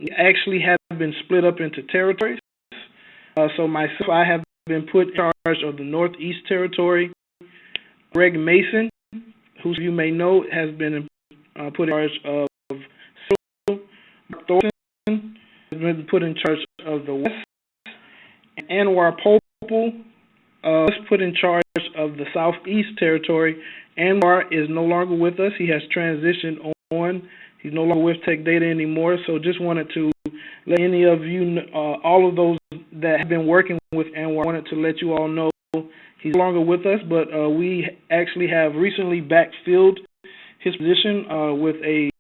We actually have been split up into territories. So myself, I have been put in charge of the Northeast Territory. Greg Mason, who you may know, has been put in charge of Thornton, has been put in charge of the West. And Anwar Popel was put in charge of the Southeast Territory. Anwar is no longer with us. He has transitioned on. He's no longer with Tech Data anymore. So just wanted to let any of you, all of those that have been working with Anwar, wanted to let you all know he's no longer with us, but we actually have recently backfilled his position with a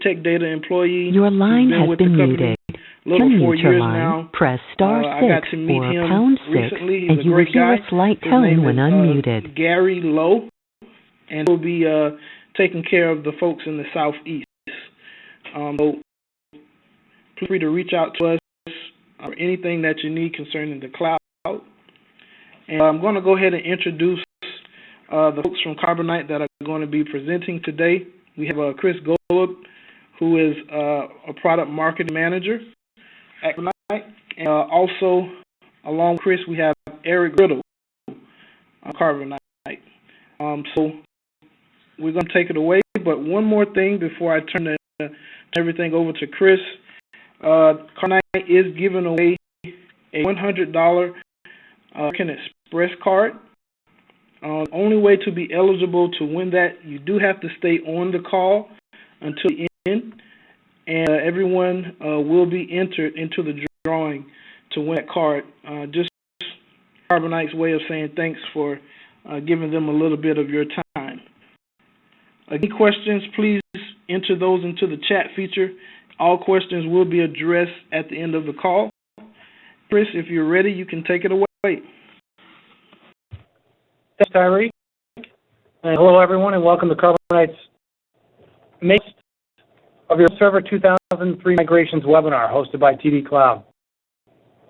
Tech Data employee. Your line has been muted. To mute your line, now. Press *6 or #6, and you will hear a slight tone when unmuted. Gary Lowe, and he'll be taking care of the folks in the Southeast. So feel free to reach out to us or anything that you need concerning the cloud. And I'm going to go ahead and introduce the folks from Carbonite that are going to be presenting today. We have Chris Golub, who is a product marketing manager at Carbonite. And also, along with Chris, we have Eric Riddle on Carbonite. So we're going to take it away. But one more thing before I turn everything over to Chris. Carbonite is giving away a $100 American Express card. Only way to be eligible to win that, you do have to stay on the call until the end, and everyone will be entered into the drawing to win that card. Just Carbonite's way of saying thanks for giving them a little bit of your time. Any questions, please enter those into the chat feature. All questions will be addressed at the end of the call. Chris, if you're ready, you can take it away. Thanks, Tyree. And hello, everyone, and welcome to Carbonite's Make of your Server 2003 Migrations webinar, hosted by TDCloud.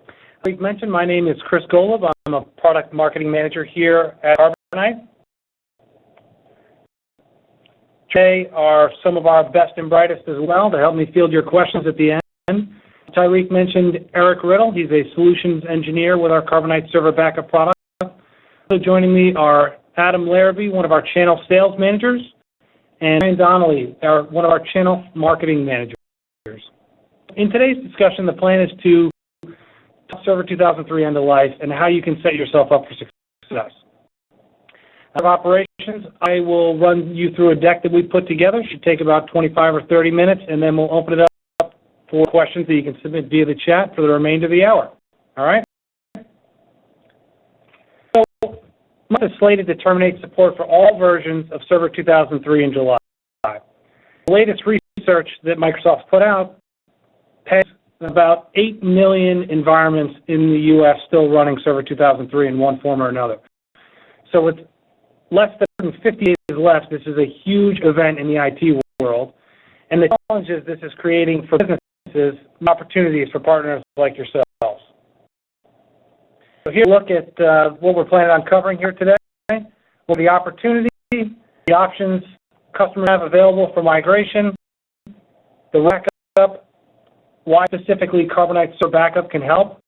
As we mentioned, my name is Chris Golub. I'm a product marketing manager here at Carbonite. Today are some of our best and brightest as well to help me field your questions at the end. Tyreek mentioned Eric Riddle. He's a solutions engineer with our Carbonite Server Backup product. Also joining me are Adam Larrabee, one of our channel sales managers, and Ryan Donnelly, one of our channel marketing managers. In today's discussion, the plan is to talk Server 2003 end of life and how you can set yourself up for success. Out of operations, I will run you through a deck that we put together. It should take about 25 or 30 minutes, and then we'll open it up for questions that you can submit via the chat for the remainder of the hour. All right? So, Microsoft is slated to terminate support for all versions of Server 2003 in July. The latest research that Microsoft's put out has about 8 million environments in the U.S. still running Server 2003 in one form or another. So with less than 50 days left, this is a huge event in the IT world. And the challenges this is creating for businesses and opportunities for partners like yourselves. So here, look at what we're planning on covering here today. Well, the opportunity, the options customers have available for migration, the backup, why specifically Carbonite Server Backup can help,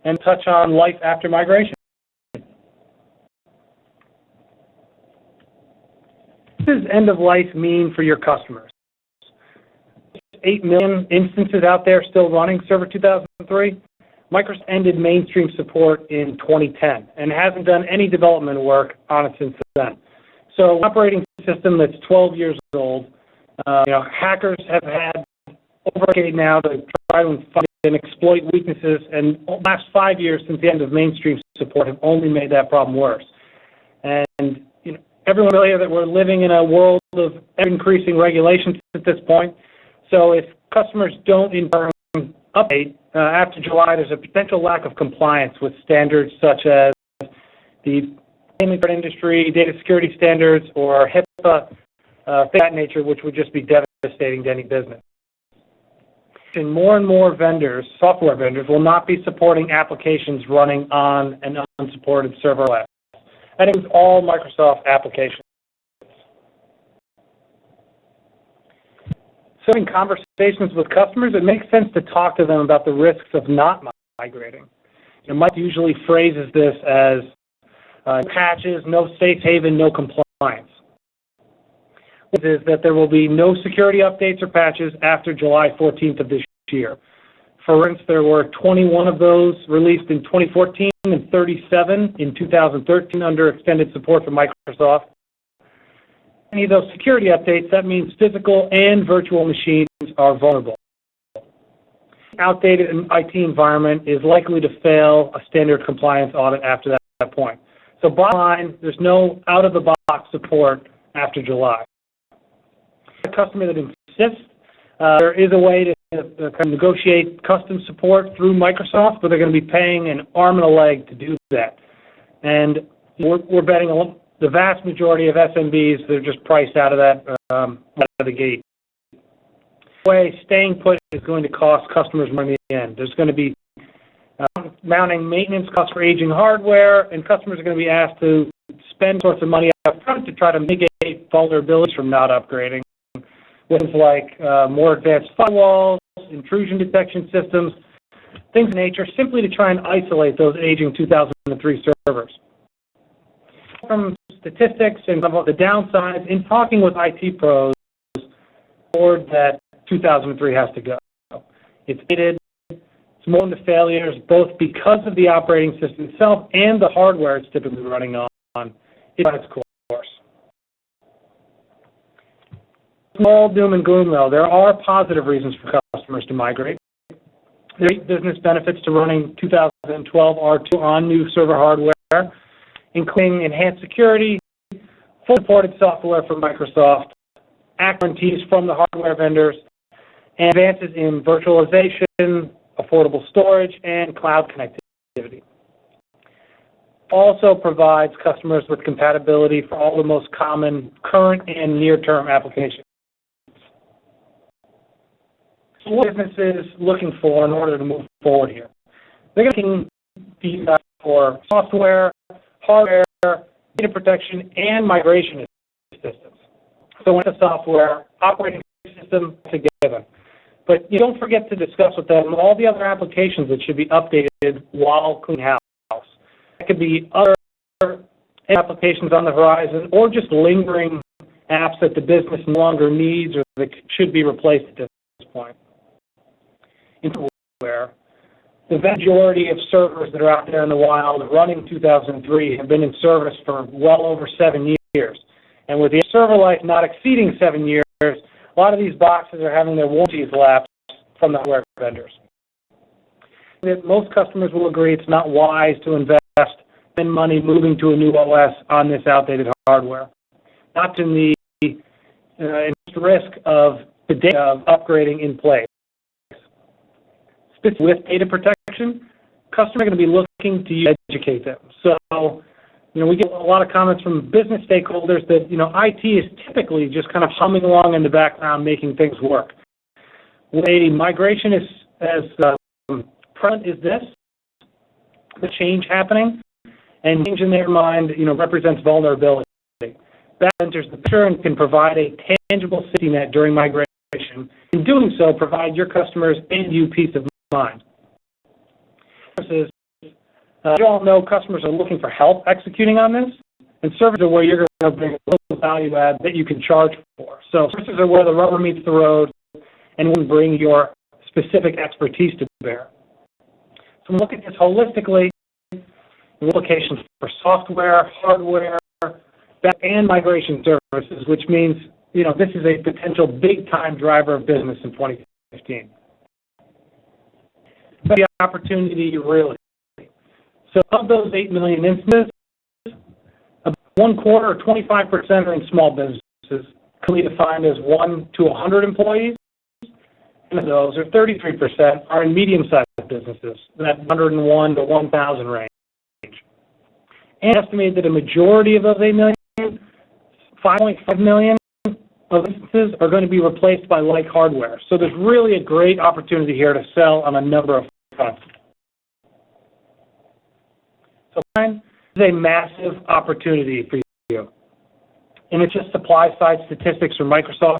and touch on life after migration. What does end of life mean for your customers? 8 million instances out there still running Server 2003. Microsoft ended mainstream support in 2010 and hasn't done any development work on it since then. So, an operating system that's 12 years old, hackers have had over a decade now to try to find and exploit weaknesses, and the last 5 years since the end of mainstream support have only made that problem worse. And everyone familiar that we're living in a world of increasing regulations at this point. So if customers don't in turn update after July, there's a potential lack of compliance with standards such as the payment industry, data security standards, or HIPAA, that nature, which would just be devastating to any business. And more vendors, software vendors, will not be supporting applications running on an unsupported server OS. That includes all Microsoft applications. So in conversations with customers, it makes sense to talk to them about the risks of not migrating. Mike usually phrases this as patches, no safe haven, no compliance. Which is that there will be no security updates or patches after July 14th of this year. For instance, there were 21 of those released in 2014 and 37 in 2013 under extended support from Microsoft. Any of those security updates, that means physical and virtual machines are vulnerable. Outdated IT environment is likely to fail a standard compliance audit after that point. So bottom line, there's no out-of-the-box support after July. A customer that insists, there is a way to negotiate custom support through Microsoft, but they're going to be paying an arm and a leg to do that. And we're betting the vast majority of SMBs, they're just priced out of that out of the gate. Way staying put is going to cost customers money in the end. There's going to be mounting maintenance costs for aging hardware, and customers are going to be asked to spend sorts of money up front to try to mitigate vulnerabilities from not upgrading. With things like more advanced firewalls, intrusion detection systems, things of nature, simply to try and isolate those aging 2003 servers. From statistics and some of the downsides, in talking with IT pros, board that 2003 has to go. It's dated, it's more into failures, both because of the operating system itself and the hardware it's typically running on. It's on its course. Small doom and gloom, though. There are positive reasons for customers to migrate. There are business benefits to running 2012 R2 on new server hardware, including enhanced security, full supported software from Microsoft, guarantees from the hardware vendors, and advances in virtualization, affordable storage, and cloud connectivity. Also provides customers with compatibility for all the most common current and near-term applications. So what businesses looking for in order to move forward here? They're looking for software, hardware, data protection, and migration assistance. So with the software, operating system is a given. But you don't forget to discuss with them all the other applications that should be updated while cleaning house. It could be other applications on the horizon or just lingering apps that the business no longer needs or that should be replaced at this point. In software, the majority of servers that are out there in the wild running 2003 have been in service for well over 7 years. And with the server life not exceeding 7 years, a lot of these boxes are having their warranties lapse from the hardware vendors. Most customers will agree it's not wise to invest in money moving to a new OS on this outdated hardware. Not in the risk of the data of upgrading in place. With data protection, customers are going to be looking to you to educate them. So, we get a lot of comments from business stakeholders that, IT is typically just kind of humming along in the background, making things work. A migration is as present is this, the change happening, and change in their mind, represents vulnerability. That enters the picture and can provide a tangible safety net during migration. In doing so, provide your customers and you peace of mind. You all know customers are looking for help executing on this, and services are where you're going to bring a little value add that you can charge for. So services are where the rubber meets the road, and we can bring your specific expertise to bear. So we look at this holistically, implications for software, hardware, and migration services, which means this is a potential big-time driver of business in 2015. The opportunity really. So of those 8 million instances, about 1/4 or 25% are in small businesses, clearly defined as 1 to 100 employees. And of those, or 33%, are in medium-sized businesses, that 101 to 1,000 range. And estimated that a majority of those 8 million, 5.5 million of instances are going to be replaced by like hardware. So there's really a great opportunity here to sell on a number of fronts. So this is a massive opportunity for you. And it's just supply-side statistics from Microsoft.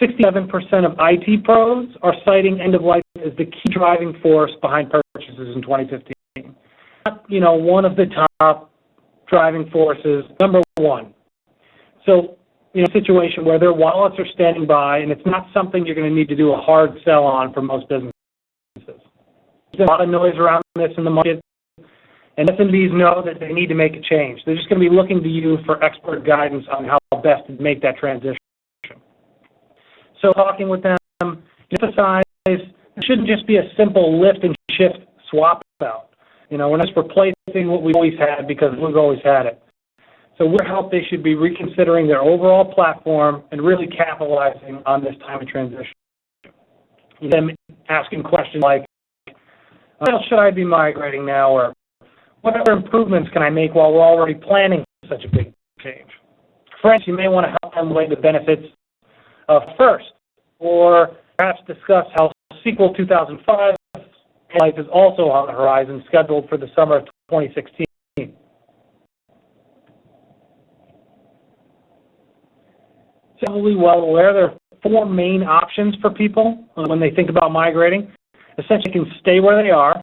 67% of IT pros are citing end of life as the key driving force behind purchases in 2015. Not, one of the top driving forces, number one. So, a situation where their wallets are standing by and it's not something you're going to need to do a hard sell on for most businesses. There's a lot of noise around this in the market, and SMBs know that they need to make a change. They're just going to be looking to you for expert guidance on how best to make that transition. So talking with them, emphasize it shouldn't just be a simple lift and shift swap out. We're not just replacing what we've always had because we've always had it. So we're helping they should be reconsidering their overall platform and really capitalizing on this time of transition. Them asking questions like, what else should I be migrating now? Or what other improvements can I make while we're already planning such a big change? Friends, you may want to help them weigh the benefits of first, or perhaps discuss how SQL 2005 life is also on the horizon, scheduled for the summer of 2016. Probably well aware there are four main options for people when they think about migrating. Essentially, you can stay where they are,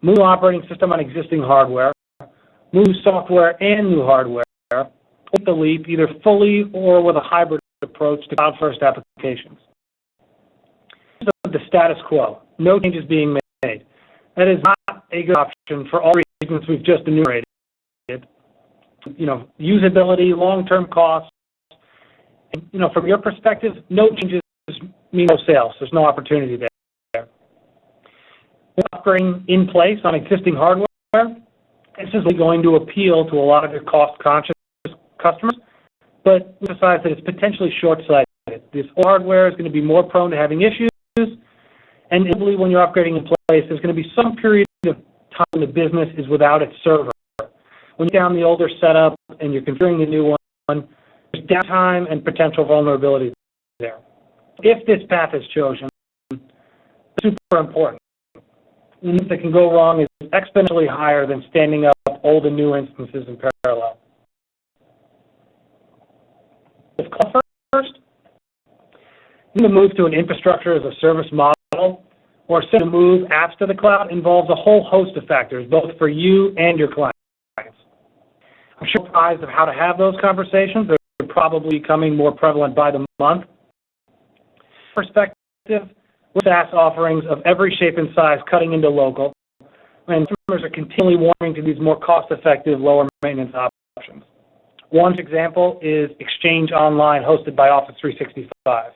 move the operating system on existing hardware, move software and new hardware, take the leap either fully or with a hybrid approach to cloud-first applications. The status quo, no changes being made. That is not a good option for all reasons we've just enumerated. Usability, long-term costs. And, from your perspective, no changes mean no sales. There's no opportunity there. Upgrading in place on existing hardware, this is going to appeal to a lot of your cost-conscious customers, but emphasize that it's potentially short-sighted. This hardware is going to be more prone to having issues, and inevitably when you're upgrading in place, there's going to be some period of time the business is without its server. When you're down the older setup and you're configuring the new one, there's downtime and potential vulnerability there. If this path is chosen, it's super important. What that can go wrong is exponentially higher than standing up old and new instances in parallel. If cloud first, the move to an infrastructure as a service model or to move apps to the cloud involves a whole host of factors, both for you and your clients. I'm sure surprised of how to have those conversations. They're probably becoming more prevalent by the month. Perspective, with SaaS offerings of every shape and size cutting into local, and customers are continually warming to these more cost-effective, lower maintenance options. One example is Exchange Online, hosted by Office 365.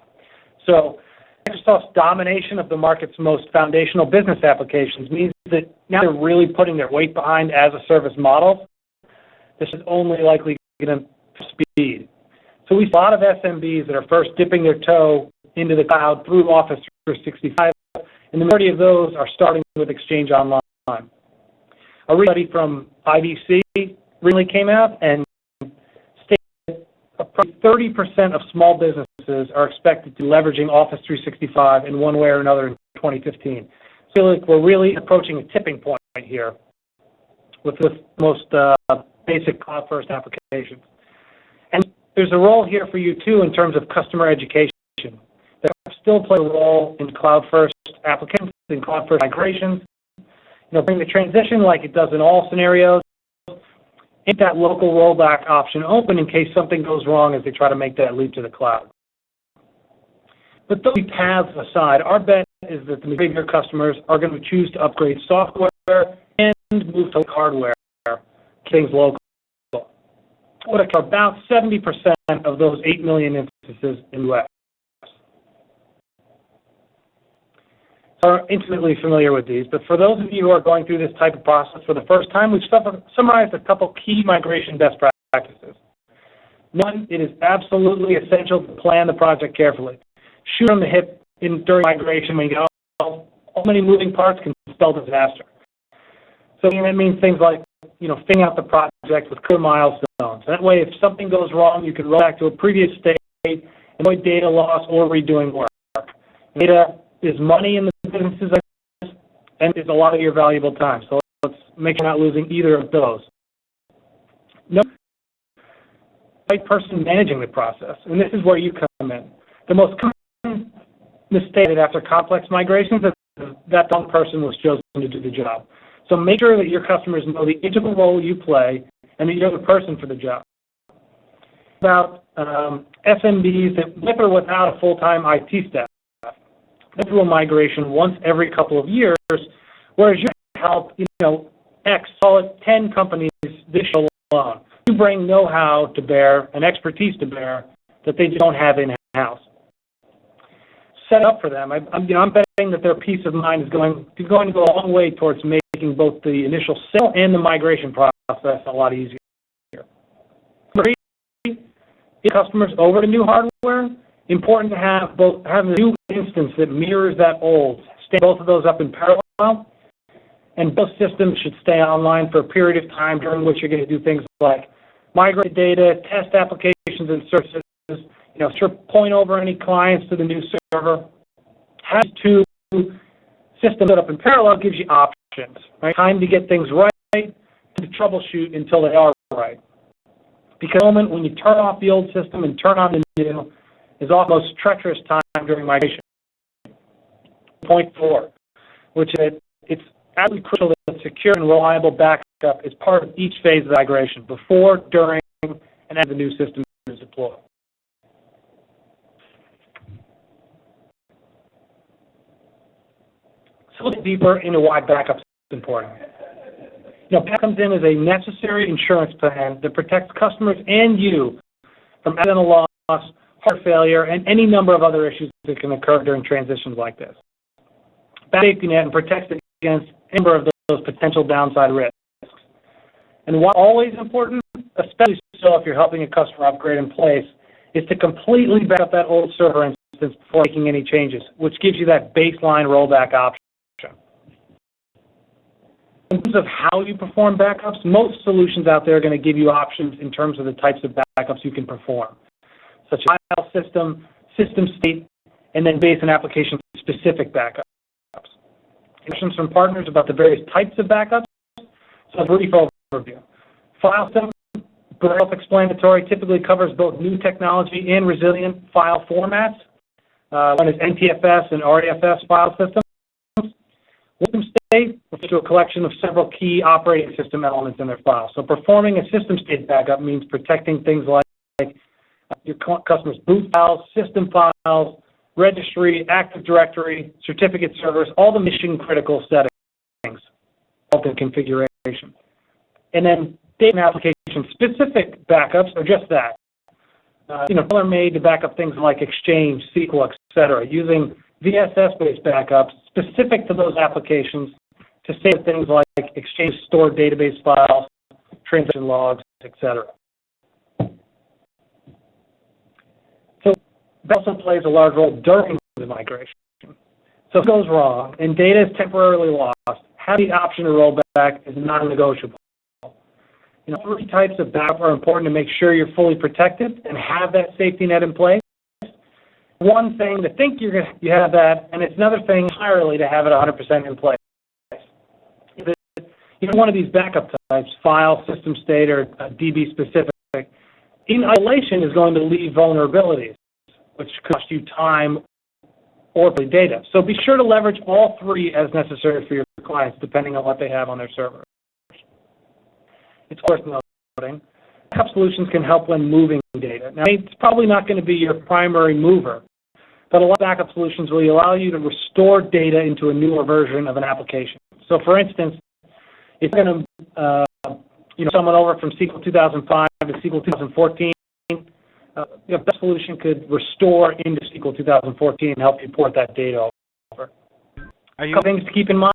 So Microsoft's domination of the market's most foundational business applications means that now they're really putting their weight behind as-a-service models. This is only likely going to speed. So we see a lot of SMBs that are first dipping their toe into the cloud through Office 365, and the majority of those are starting with Exchange Online. A study from IDC recently came out and stated approximately 30% of small businesses are expected to be leveraging Office 365 in one way or another in 2015. So I feel like we're really approaching a tipping point here with the most basic cloud-first applications. And there's a role here for you, too, in terms of customer education. That still play a role in cloud-first applications, in cloud-first migrations. Bring the transition like it does in all scenarios. Keep that local rollback option open in case something goes wrong as they try to make that leap to the cloud. But those paths aside, our bet is that the majority of your customers are going to choose to upgrade software and move to hardware, things local. About 70% of those 8 million instances in the U.S. are intimately familiar with these, but for those of you who are going through this type of process for the first time, we've summarized a couple key migration best practices. One, it is absolutely essential to plan the project carefully. Shoot from the hip during migration when you get all many moving parts can spell disaster. So that means things like, figuring out the project with clear milestones. That way, if something goes wrong, you can roll back to a previous state, avoid data loss or redoing work. Data is money in the businesses, and it's a lot of your valuable time. So let's make sure we're not losing either of those. No right person managing the process, and this is where you come in. The most common mistake after complex migrations is that the wrong person was chosen to do the job. So make sure that your customers know the integral role you play and that you're the person for the job. About SMBs that with or without a full-time IT staff, they do a migration once every couple of years, whereas you help, call it 10 companies this year alone. You bring know-how to bear and expertise to bear that they don't have in-house. Set up for them. I'm betting that their peace of mind is going to go a long way towards making both the initial sale and the migration process a lot easier. Customers over to new hardware, important to have a new instance that mirrors that old. Stand both of those up in parallel, and both systems should stay online for a period of time during which you're going to do things like migrate data, test applications and services, point over any clients to the new server. Having two systems set up in parallel gives you options, right? Time to get things right, to troubleshoot until they are right. Because the moment when you turn off the old system and turn on the new is almost treacherous time during migration. Point 4, which is it's absolutely crucial that secure and reliable backup is part of each phase of the migration, before, during, and after the new system is deployed. So let's look deeper into why backup is important. Backup comes in as a necessary insurance plan that protects customers and you from accidental loss, hardware failure, and any number of other issues that can occur during transitions like this. Backup safety net and protects against a number of those potential downside risks. And while always important, especially so if you're helping a customer upgrade in place, is to completely back up that old server instance before making any changes, which gives you that baseline rollback option. In terms of how you perform backups, most solutions out there are going to give you options in terms of the types of backups you can perform, such as file system, system state, and then base and application-specific backups. Questions from partners about the various types of backups, so a brief overview. File system, self-explanatory, typically covers both new technology and resilient file formats. One is NTFS and REFS file systems. System state refers to a collection of several key operating system elements in their file. So performing a system state backup means protecting things like your customer's boot files, system files, registry, Active Directory, certificate servers, all the mission-critical settings of the configuration. And then data and application-specific backups are just that. Tailor-made to back up things like Exchange, SQL, etc., using VSS-based backups specific to those applications to save things like Exchange stored database files, transaction logs, etc. So that also plays a large role during the migration. So if it goes wrong and data is temporarily lost, having the option to roll back is non-negotiable. Three types of backup are important to make sure you're fully protected and have that safety net in place. One thing to think you have that, and it's another thing entirely to have it 100% in place. One of these backup types, file, system state, or DB specific, in isolation is going to leave vulnerabilities, which cost you time or data. So be sure to leverage all three as necessary for your clients, depending on what they have on their server. It's worth noting, backup solutions can help when moving data. Now, it's probably not going to be your primary mover, but a lot of backup solutions will allow you to restore data into a newer version of an application. So, for instance, if you're going to someone over from SQL 2005 to SQL 2014, that solution could restore into SQL 2014 and help you port that data over. A couple things to keep in mind.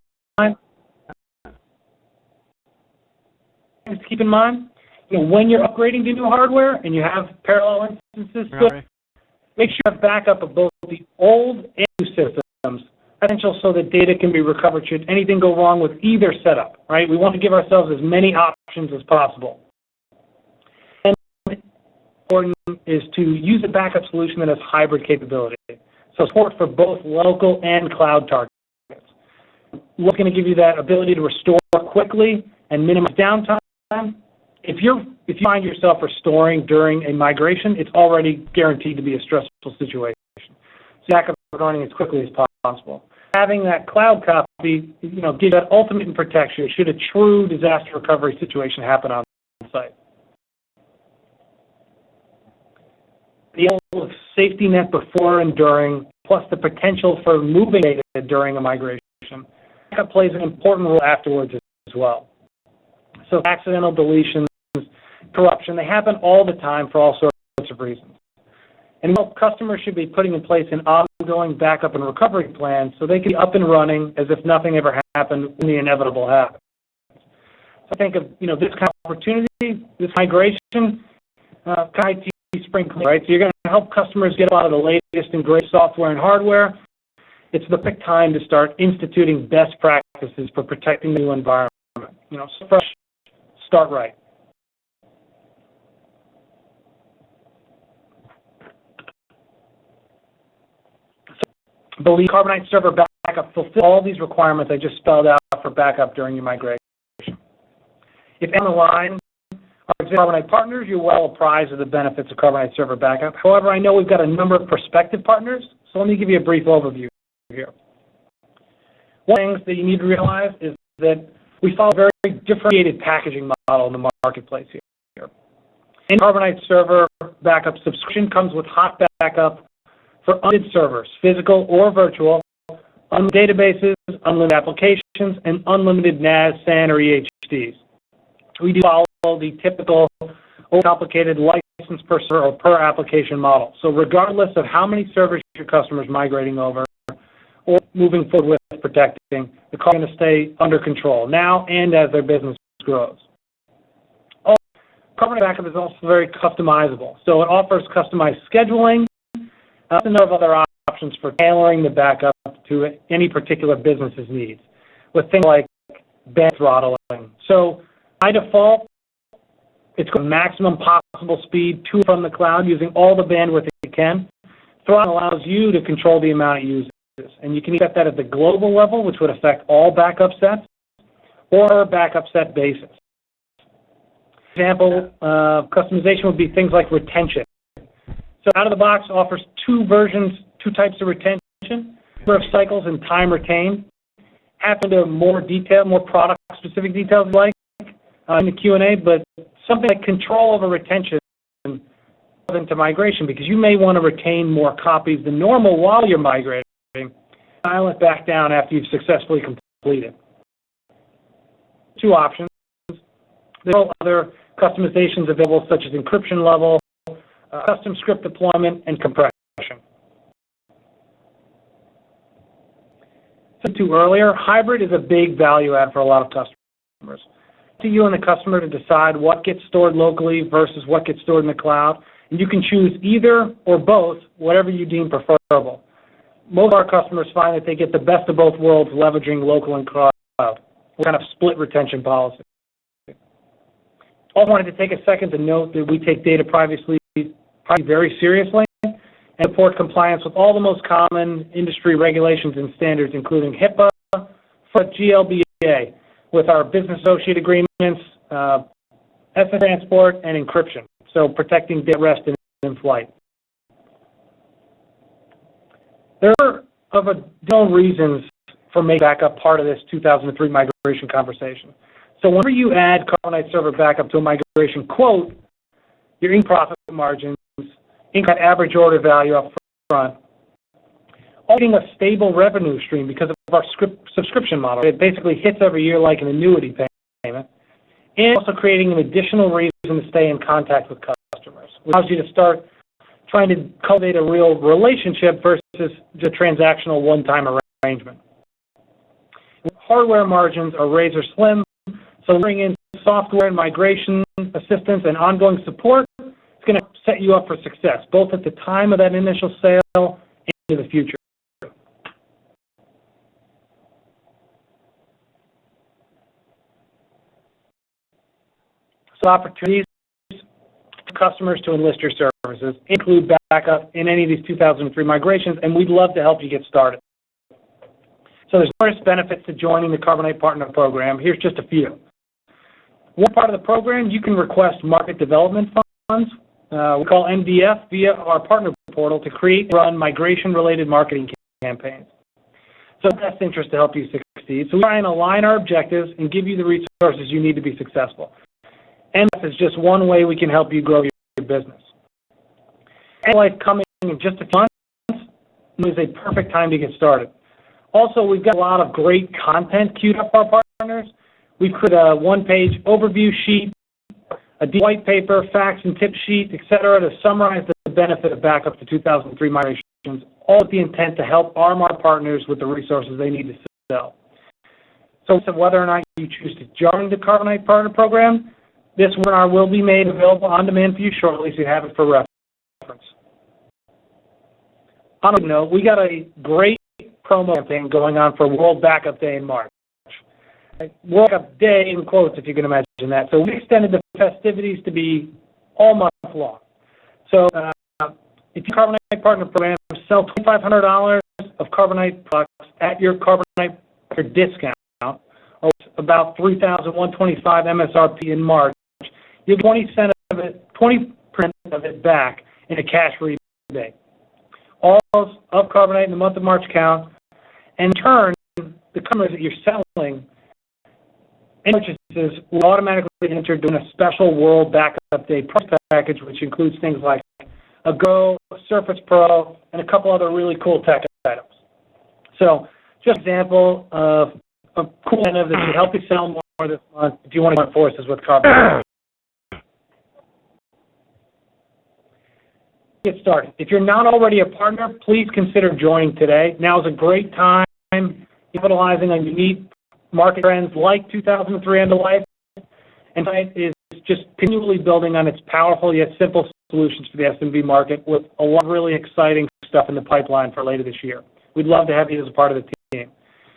When you're upgrading to new hardware and you have parallel instances, make sure you have backup of both the old and new systems, essential so that data can be recovered should anything go wrong with either setup, right? We want to give ourselves as many options as possible. And important is to use a backup solution that has hybrid capability, so support for both local and cloud targets. We're going to give you that ability to restore quickly and minimize downtime. If your if you find yourself restoring during a migration, it's already guaranteed to be a stressful situation. So back up and running as quickly as possible. Having that cloud copy, gives that ultimate protection should a true disaster recovery situation happen on site. The level of safety net before and during, plus the potential for moving data during a migration, that plays an important role afterwards as well. So accidental deletions, corruption, they happen all the time for all sorts of reasons. And customers should be putting in place an ongoing backup and recovery plan so they can be up and running as if nothing ever happened when the inevitable happens. So I think of this kind of opportunity, this migration, kind of IT spring cleaning, right? So you're going to help customers get a lot of the latest and greatest software and hardware. It's the perfect time to start instituting best practices for protecting the new environment. Fresh, start right. Believe Carbonite Server Backup fulfills all these requirements I just spelled out for backup during your migration. If on the line are Carbonite partners, you're well apprised of the benefits of Carbonite Server Backup. However, I know we've got a number of prospective partners, so let me give you a brief overview here. One of the things that you need to realize is that we follow a very differentiated packaging model in the marketplace here. And Carbonite Server Backup subscription comes with hot backup for unlimited servers, physical or virtual, unlimited databases, unlimited applications, and unlimited NAS, SAN, or EHDs. We do follow the typical complicated license per server or per application model. So regardless of how many servers your customer is migrating over or moving forward with protecting, the cost is going to stay under control now and as their business grows. Carbonite Backup is also very customizable. So it offers customized scheduling, a number of other options for tailoring the backup to any particular business's needs, with things like band throttling. So by default, it's got maximum possible speed to and from the cloud using all the bandwidth it can. Throttling allows you to control the amount it uses, and you can set that at the global level, which would affect all backup sets, or backup set basis. For example, customization would be things like retention. So out of the box offers two types of retention, number of cycles and time retained. Have into more detail, more product-specific details like in the Q&A, but something like control over retention into migration, because you may want to retain more copies than normal while you're migrating. Dial it back down after you've successfully completed. Two options. There are other customizations available, such as encryption level, custom script deployment, and compression. Said to earlier, hybrid is a big value add for a lot of customers. It's to you and the customer to decide what gets stored locally versus what gets stored in the cloud, and you can choose either or both, whatever you deem preferable. Most of our customers find that they get the best of both worlds leveraging local and cloud. We're kind of split retention policy. Also wanted to take a second to note that we take data privacy very seriously and support compliance with all the most common industry regulations and standards, including HIPAA, GLBA, with our business associate agreements, SS transport, and encryption, so protecting data rest in flight. There are additional reasons for making backup part of this 2003 migration conversation. So whenever you add Carbonite Server Backup to a migration quote, your in-profit margins, income average order value up front, getting a stable revenue stream because of our subscription model. It basically hits every year like an annuity payment, and also creating an additional reason to stay in contact with customers, which allows you to start trying to cultivate a real relationship versus the transactional one-time arrangement. Hardware margins are razor slim, so bring in software and migration assistance and ongoing support. It's going to set you up for success, both at the time of that initial sale and in the future. So opportunities for customers to enlist your services include backup in any of these 2003 migrations, and we'd love to help you get started. So there's numerous benefits to joining the Carbonite Partner Program. Here's just a few. One part of the program, you can request market development funds, we call MDF, via our partner portal to create and run migration-related marketing campaigns. So it's in best interest to help you succeed. So we try and align our objectives and give you the resources you need to be successful. MDF is just one way we can help you grow your business. And life coming in just a few months is a perfect time to get started. Also, we've got a lot of great content queued up for our partners. We've created a one-page overview sheet, a white paper, facts and tip sheet, etc., to summarize the benefit of backup to 2003 migrations, all with the intent to help arm our partners with the resources they need to sell. So whether or not you choose to join the Carbonite Partner Program, this webinar will be made available on demand for you shortly, so you have it for reference. On a note, we got a great promo campaign going on for World Backup Day in March. World Backup Day in quotes, if you can imagine that. So we extended the festivities to be all month long. So if you Carbonite Partner Program, sell $2,500 of Carbonite products at your Carbonite discount, or about $3,125 MSRP in March, you get 20% of it back in a cash rebate. All of Carbonite in the month of March count, and in turn, the customers that you're selling and purchases will automatically enter in a special World Backup Day price package, which includes things like a Go, a Surface Pro, and a couple other really cool tech items. So, just an example of a cool incentive that should help you sell more this month if you want to join forces with Carbonite. Get started. If you're not already a partner, please consider joining today. Now is a great time capitalizing on unique market trends like 2003 end of life, and it is just continually building on its powerful yet simple solutions for the SMB market with a lot of really exciting stuff in the pipeline for later this year. We'd love to have you as a part of the team.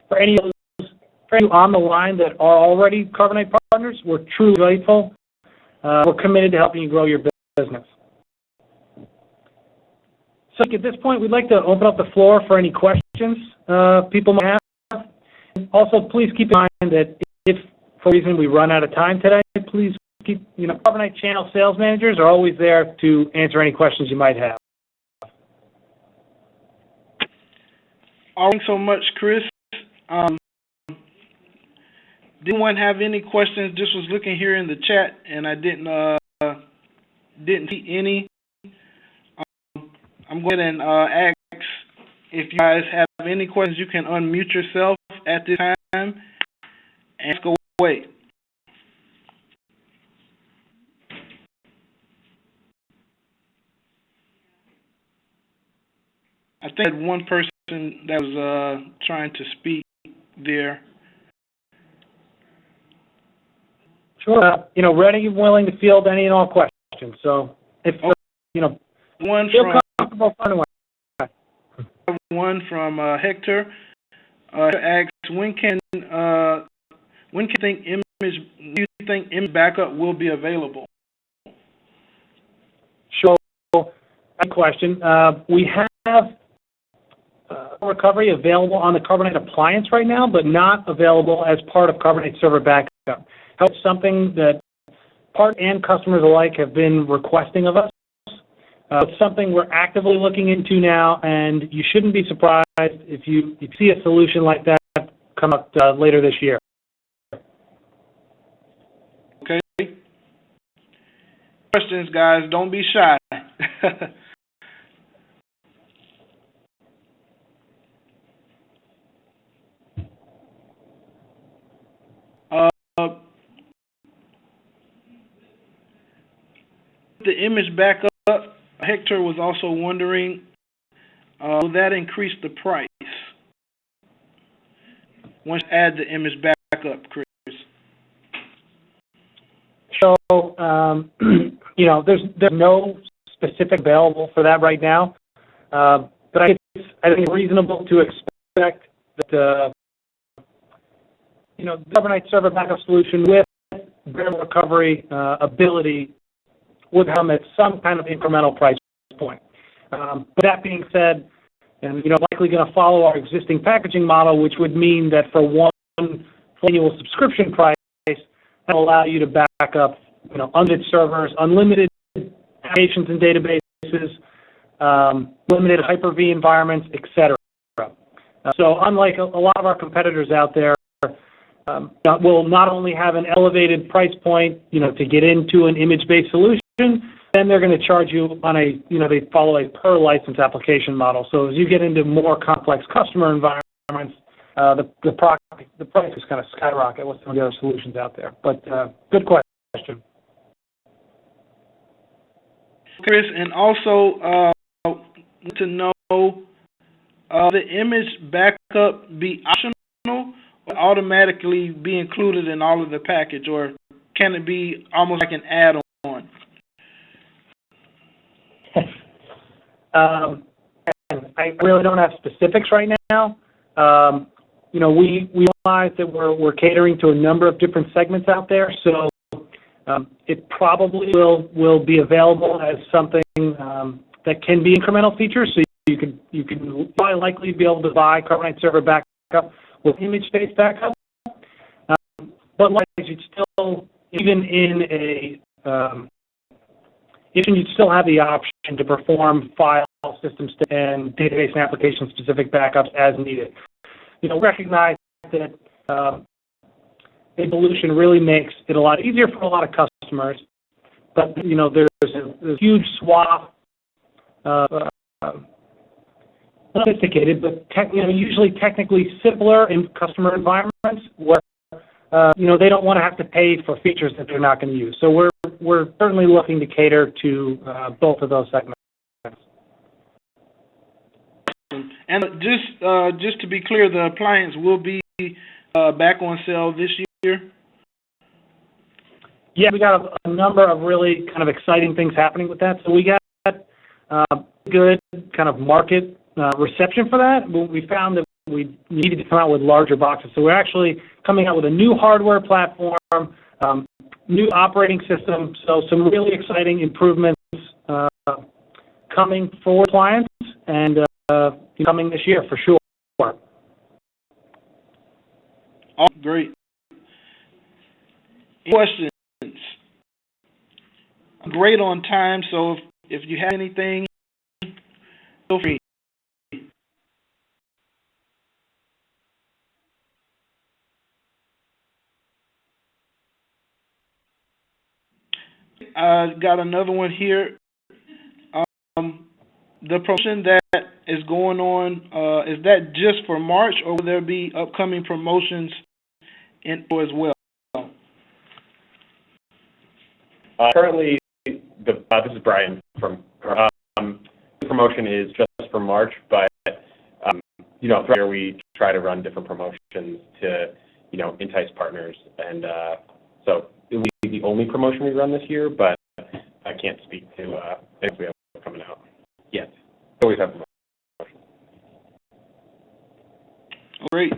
For any of you on the line that are already Carbonite partners, we're truly grateful. We're committed to helping you grow your business. So at this point, we'd like to open up the floor for any questions people might have. Also, please keep in mind that if, for a reason, we run out of time today, please keep, Carbonite channel sales managers are always there to answer any questions you might have. Thanks so much, Chris. Did anyone have any questions? Just was looking here in the chat, and I didn't see any. I'm going to ask if you guys have any questions. You can unmute yourself at this time and ask away. I think I had one person that was trying to speak there. Sure. Ready and willing to field any and all questions. So if one feel from comfortable, one from Hector asks, when do you think image backup will be available? Sure. Good question. We have recovery available on the Carbonite appliance right now, but not available as part of Carbonite Server Backup. It's something that part and customers alike have been requesting of us. It's something we're actively looking into now, and you shouldn't be surprised if you see a solution like that come up later this year. Okay. Questions, guys. Don't be shy. The image backup, Hector was also wondering, will that increase the price once you add the image backup, Chris? So, there's no specific available for that right now, but I think it's reasonable to expect that the Carbonite Server Backup solution with better recovery ability would come at some kind of incremental price point. But that being said, and likely going to follow our existing packaging model, which would mean that for one annual subscription price, that will allow you to back up, unlimited servers, unlimited applications and databases, limited Hyper-V environments, etc. So unlike a lot of our competitors out there, will not only have an elevated price point, to get into an image-based solution, then they're going to charge you on they follow a per license application model. So as you get into more complex customer environments, the price is kind of skyrocket with some of the other solutions out there. But good question. Chris, and also to know, the image backup be optional or automatically be included in all of the package, or can it be almost like an add-on? I really don't have specifics right now. We realize that we're catering to a number of different segments out there, so it probably will be available as something that can be incremental features. So you can probably likely be able to buy Carbonite Server Backup with image-based backup, but likewise you'd still, even in you'd still have the option to perform file systems and database and application-specific backups as needed. Recognize that evolution really makes it a lot easier for a lot of customers, but there's a huge swath sophisticated, but usually technically simpler in customer environments where they don't want to have to pay for features that they're not going to use. So we're certainly looking to cater to both of those segments. And just to be clear, the appliance will be back on sale this year? Yeah, we got a number of really kind of exciting things happening with that. So we got good kind of market reception for that. We found that we needed to come out with larger boxes. So we're actually coming out with a new hardware platform, new operating system, so some really exciting improvements coming for clients and coming this year for sure. Oh, great. Questions? Great on time, so if you have anything, feel free. I got another one here. The promotion that is going on, is that just for March, or will there be upcoming promotions as well? Currently, this is Brian from. The promotion is just for March, but throughout the year we try to run different promotions to entice partners, and so it will be the only promotion we run this year. But I can't speak to things we have coming out yet. Always have promotions. Great.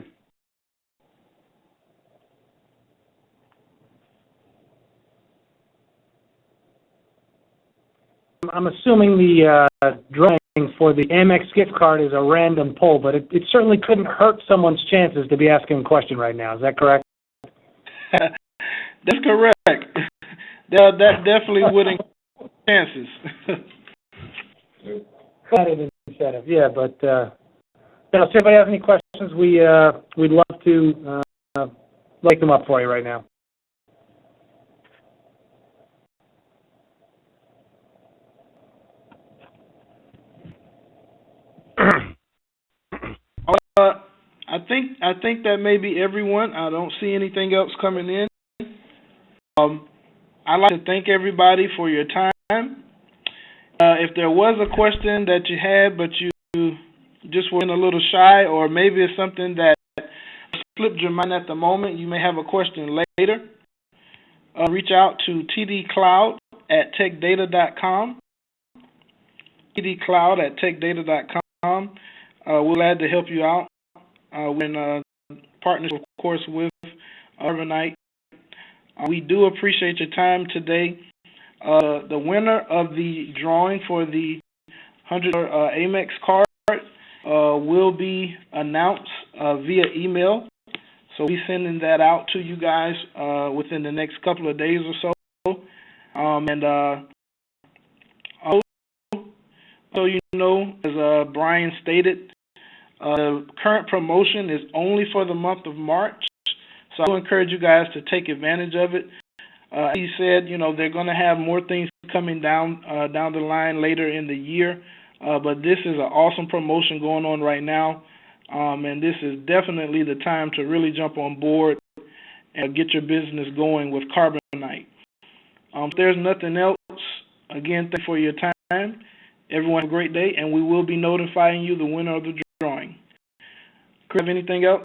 I'm assuming the drawing for the Amex gift card is a random pull, but it certainly couldn't hurt someone's chances to be asking a question right now. Is that correct? That's correct. That definitely would increase chances. Added incentive, yeah. But so if anybody has any questions, we'd love to light them up for you right now. I think that may be everyone. I don't see anything else coming in. I'd like to thank everybody for your time. If there was a question that you had, but you just were a little shy, or maybe it's something that slipped your mind at the moment, you may have a question later. Reach out to TDCloud at techdata.com. TDCloud@techdata.com. We're glad to help you out. We're in partnership, of course, with Carbonite. We do appreciate your time today. The winner of the drawing for the $100 Amex card will be announced via email. So we'll be sending that out to you guys within the next couple of days or so. So you know, as Brian stated, the current promotion is only for the month of March. So I will encourage you guys to take advantage of it. As he said, you know, they're going to have more things coming down the line later in the year. But this is an awesome promotion going on right now. And this is definitely the time to really jump on board and get your business going with Carbonite. If there's nothing else, again, thank you for your time. Everyone have a great day, and we will be notifying you the winner of the drawing. Chris, anything else?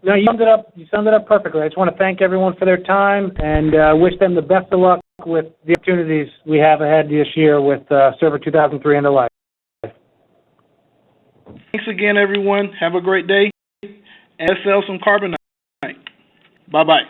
No, you summed it up perfectly. I just want to thank everyone for their time and wish them the best of luck with the opportunities we have ahead this year with Server 2003 and the like. Thanks again, everyone. Have a great day. And let's sell some Carbonite. Bye-bye.